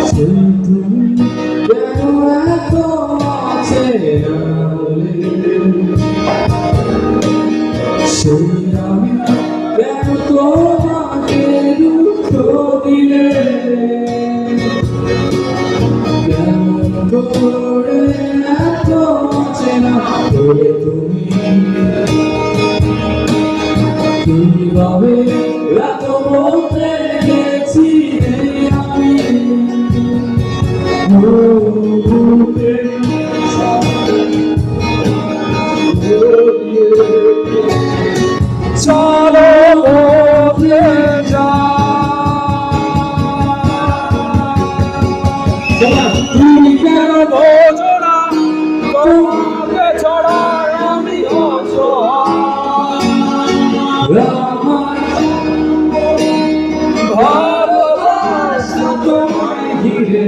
তুমি কেন এত অচেনা হলে, সেই আমি কেন তোমাকে দুঃখ দিলে, কেমন করে এত অচেনা হলে তুমি, কিভাবে এত বলতে গেছিলে আমি চলো বদলে তুমি কেন বোঝো না তোমাকে ছাড়া আমি ভালোবাসা তোমায় ঘিরে